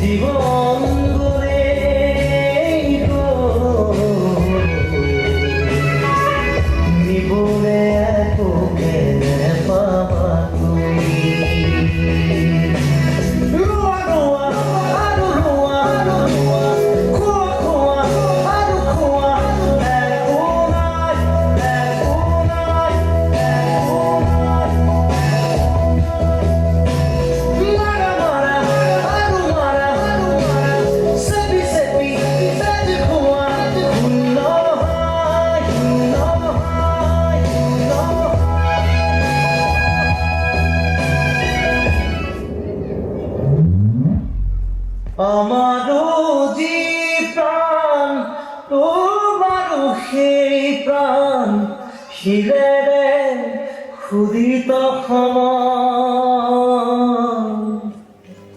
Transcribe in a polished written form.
জীবন গড়ে জীবনে এত কেনে পাবা তুমি রোয়া রোয়া আরো রোয়া রোয়া খোয়া খোয়া আরো খোয়া আমারও যে প্রাণ তোমারও সেই প্রাণ শিরে রে ক্ষুদিত ক্ষমা